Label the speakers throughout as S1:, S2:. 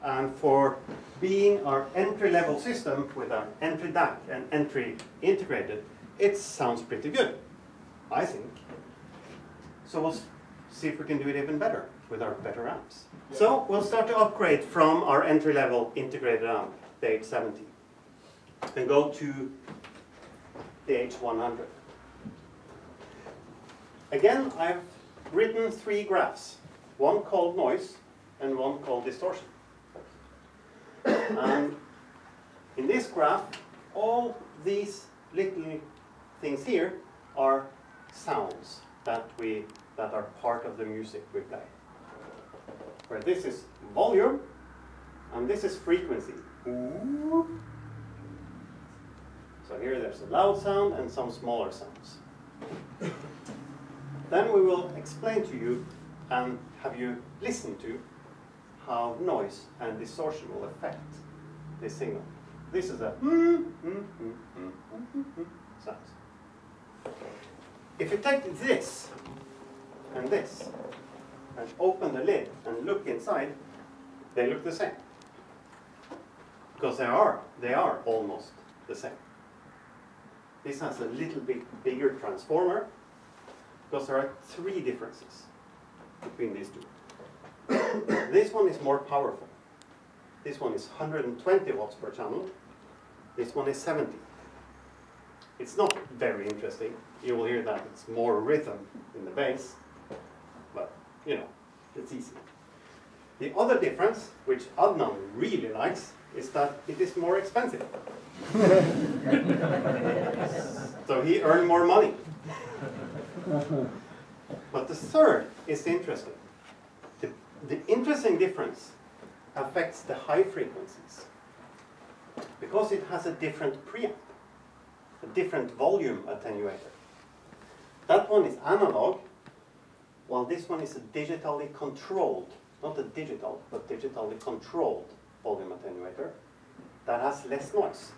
S1: And for being our entry-level system with our entry DAC and entry integrated, it sounds pretty good, I think. So we'll see if we can do it even better with our better amps. Yeah. So we'll start to upgrade from our entry-level integrated amp, the H70, and go to the H100. Again, I've written 3 graphs, one called noise and one called distortion. And in this graph, all these little things here are sounds that are part of the music we play. Where this is volume and this is frequency. So here there's a loud sound and some smaller sounds. Then we will explain to you and have you listen to how noise and distortion will affect this signal. This is a sound. If you take this and open the lid and look inside, they look the same. Because they are almost the same. This has a little bit bigger transformer, because there are 3 differences between these 2. This one is more powerful. This one is 120 watts per channel. This one is 70. It's not very interesting. You will hear that it's more rhythm in the bass, but you know, it's easy. The other difference, which Adnan really likes, is that it is more expensive. So he earned more money. But the third is interesting. The interesting difference affects the high frequencies because it has a different preamp, a different volume attenuator. That one is analog, while this one is a digitally controlled, not a digital, but digitally controlled volume attenuator that has less noise.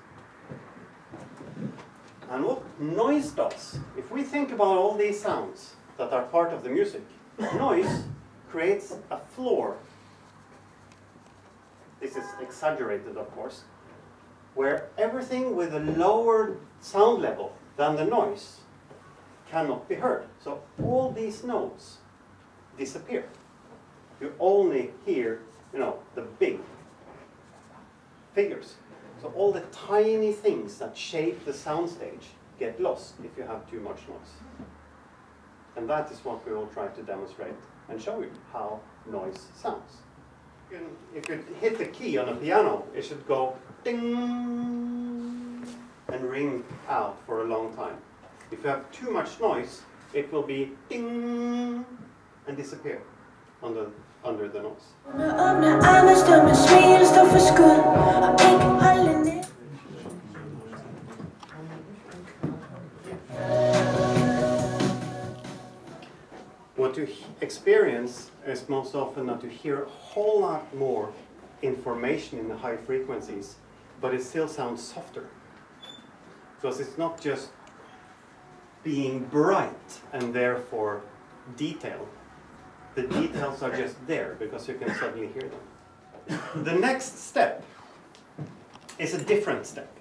S1: And what noise does, if we think about all these sounds that are part of the music, noise creates a floor. This is exaggerated, of course, where everything with a lower sound level than the noise cannot be heard. So all these notes disappear. You only hear, you know, the big figures. So all the tiny things that shape the soundstage get lost if you have too much noise. And that is what we will try to demonstrate and show you how noise sounds. If you hit the key on a piano, it should go ding and ring out for a long time. If you have too much noise, it will be ding and disappear under the noise. What you experience is most often that you hear a whole lot more information in the high frequencies, but it still sounds softer. Because it's not just being bright and therefore detailed. The details are just there because you can suddenly hear them. The next step is a different step.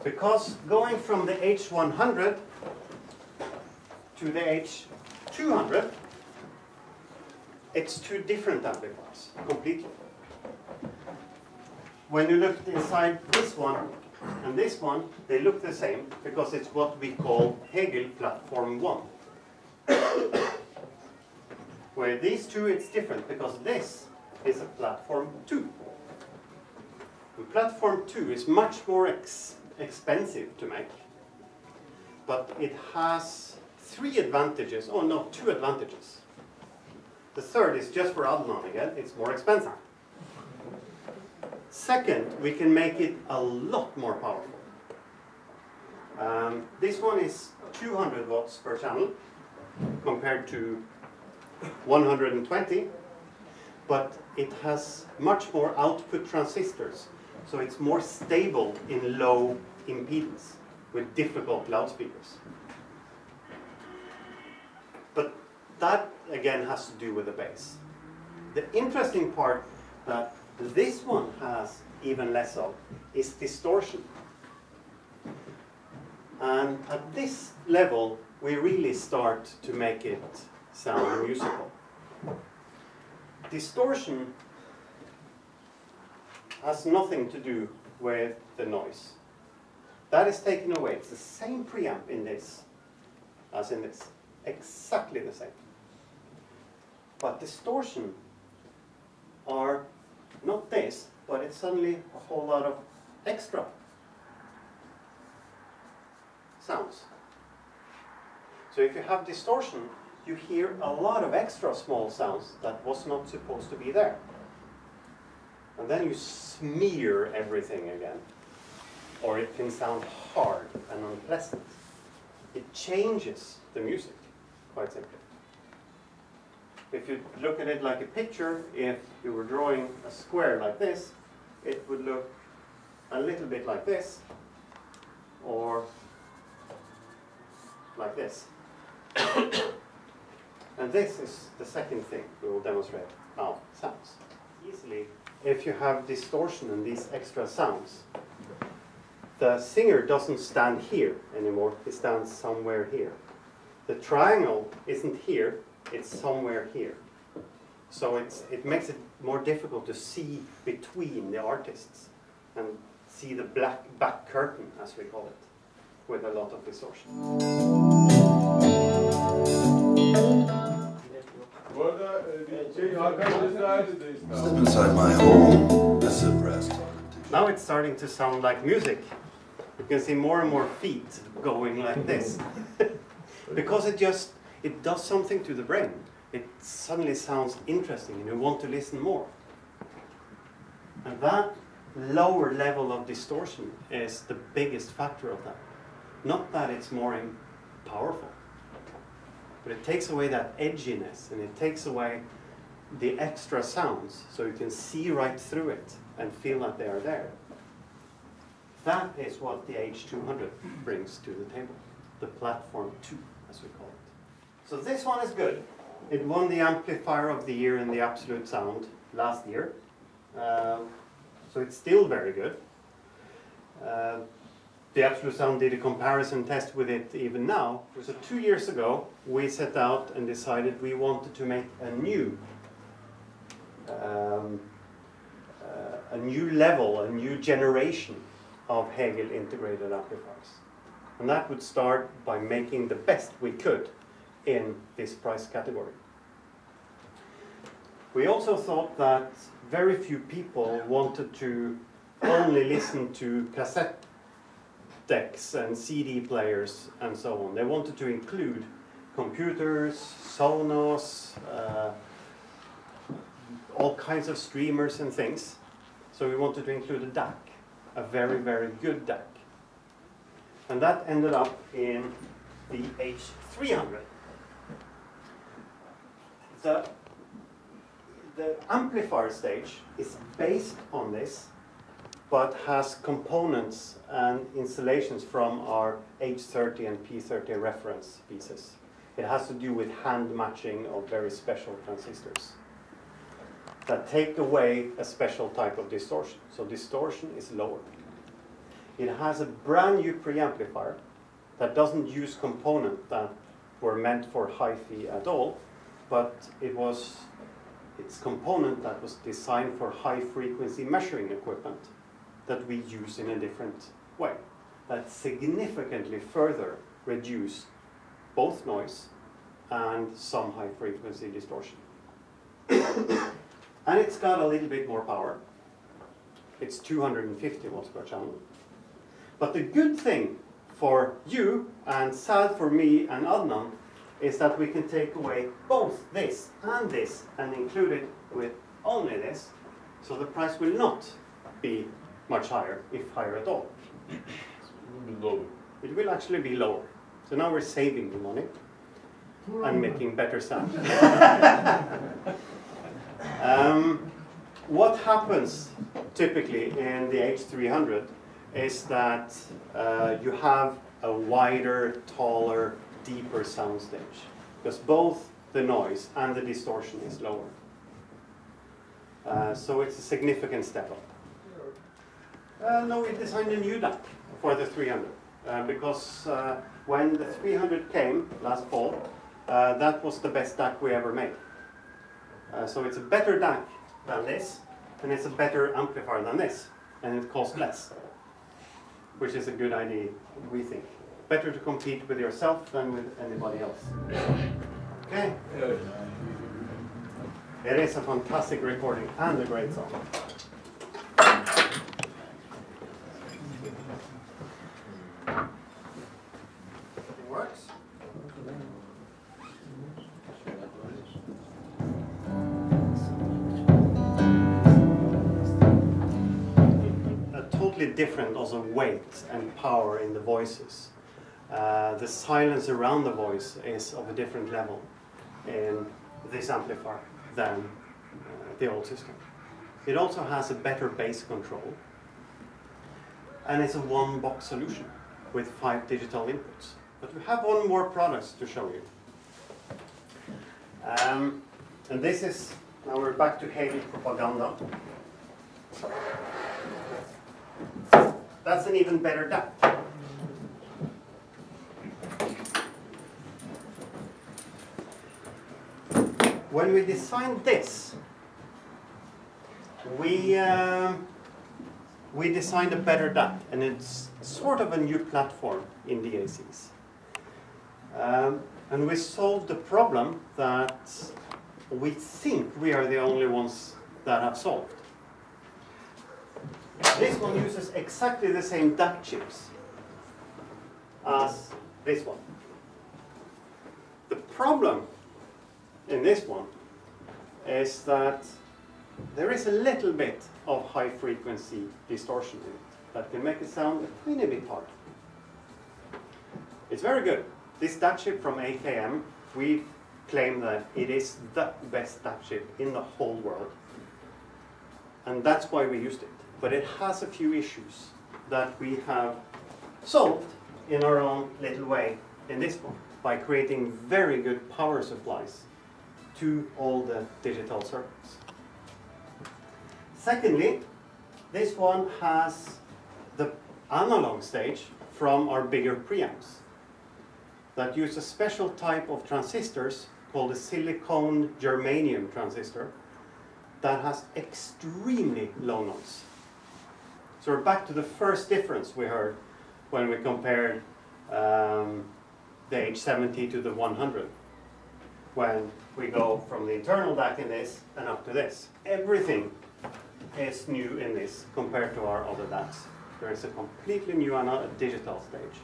S1: Because going from the H100 to the H200, it's 2 different amplifiers, completely. When you look inside this one and this one, they look the same because it's what we call Hegel Platform 1. Where these 2, it's different because this is a Platform 2. And Platform 2 is much more expensive to make, but it has 3 advantages, oh no, 2 advantages. The third is just for Adnan again, it's more expensive. Second, we can make it a lot more powerful. This one is 200 watts per channel compared to 120, but it has much more output transistors, so it's more stable in low impedance with difficult loudspeakers. But that again has to do with the bass. The interesting part that this one has even less of is distortion. And at this level, we really start to make it sound musical. Distortion has nothing to do with the noise. That is taken away. It's the same preamp in this as in this. Exactly the same. But distortion are not this, but it's suddenly a whole lot of extra sounds. So if you have distortion, you hear a lot of extra small sounds that was not supposed to be there. And then you smear everything again. Or it can sound hard and unpleasant. It changes the music, quite simply. If you look at it like a picture, if you were drawing a square like this, it would look a little bit like this, or like this. And this is the second thing we will demonstrate how it sounds. Easily, if you have distortion and these extra sounds, the singer doesn't stand here anymore, he stands somewhere here. The triangle isn't here, it's somewhere here. So it makes it more difficult to see between the artists and see the black back curtain, as we call it, with a lot of distortion.
S2: Step inside my home, that's a brass target.
S1: Now it's starting to sound like music. You can see more and more feet going like this. Because it does something to the brain. It suddenly sounds interesting and you want to listen more. And that lower level of distortion is the biggest factor of that. Not that it's more powerful, but it takes away that edginess and it takes away the extra sounds so you can see right through it and feel that they are there. That is what the H200 brings to the table, the platform 2, as we call it. So this one is good. It won the Amplifier of the Year in the Absolute Sound last year. So it's still very good. The Absolute Sound did a comparison test with it even now. So 2 years ago, we set out and decided we wanted to make a new level, a new generation of Hegel integrated amplifiers. And that would start by making the best we could in this price category. We also thought that very few people wanted to only listen to cassette decks and CD players and so on. They wanted to include computers, Sonos, all kinds of streamers and things. So we wanted to include a DAC, a very, very good DAC. And that ended up in the H300. The amplifier stage is based on this, but has components and installations from our H30 and P30 reference pieces. It has to do with hand matching of very special transistors that take away a special type of distortion. So distortion is lower. It has a brand new preamplifier that doesn't use components that were meant for hi-fi at all, but it's component that was designed for high-frequency measuring equipment that we use in a different way, that significantly further reduce both noise and some high-frequency distortion. And it's got a little bit more power. It's 250 watts per channel. But the good thing for you, and sad for me and Adnan, is that we can take away both this and include it with only this, so the price will not be much higher, if higher at all.
S3: It will be lower.
S1: It will actually be lower. So now we're saving the money and making better sound. What happens typically in the H300 is that you have a wider, taller, deeper sound stage, because both the noise and the distortion is lower. So it's a significant step up. No, we designed a new DAC for the 300 because when the 300 came last fall, that was the best DAC we ever made. So it's a better DAC than this, and it's a better amplifier than this, and it costs less, which is a good idea, we think. Better to compete with yourself than with anybody else. Okay. It is a fantastic recording and a great song. It works. Totally different also weight and power in the voices. The silence around the voice is of a different level in this amplifier than the old system. It also has a better bass control, and it's a one-box solution with 5 digital inputs. But we have one more product to show you. And this is, now we're back to Hegel propaganda. That's an even better DAC. When we designed this, we designed a better DAC, and it's sort of a new platform in DACs. And we solved the problem that we think we are the only ones that have solved. This one uses exactly the same DAC chips as this one. The problem in this one is that there is a little bit of high frequency distortion in it that can make it sound a tiny bit hard. It's very good. This DAC chip from AKM, we claim that it is the best DAC chip in the whole world. And that's why we used it. But it has a few issues that we have solved in our own little way in this one by creating very good power supplies to all the digital circuits. Secondly, this one has the analog stage from our bigger preamps that use a special type of transistors called a silicone germanium transistor that has extremely low noise. So we're back to the first difference we heard when we compared the H70 to the 100. When we go from the internal DAC in this and up to this. Everything is new in this compared to our other DACs. There is a completely new digital stage.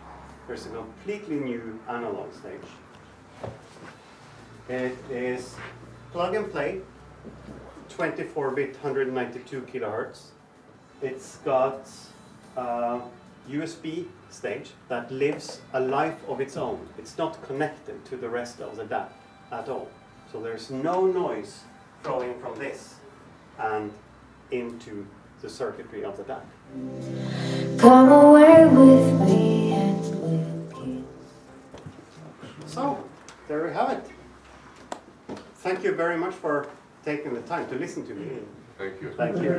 S1: There's a completely new analog stage. It is plug and play, 24-bit, 192 kilohertz. It's got a USB stage that lives a life of its own. It's not connected to the rest of the DAC at all. So there's no noise flowing from this and into the circuitry of the DAC.
S4: Come away with me and with you.
S1: So, there we have it. Thank you very much for taking the time to listen to me.
S3: Thank you.
S1: Thank you.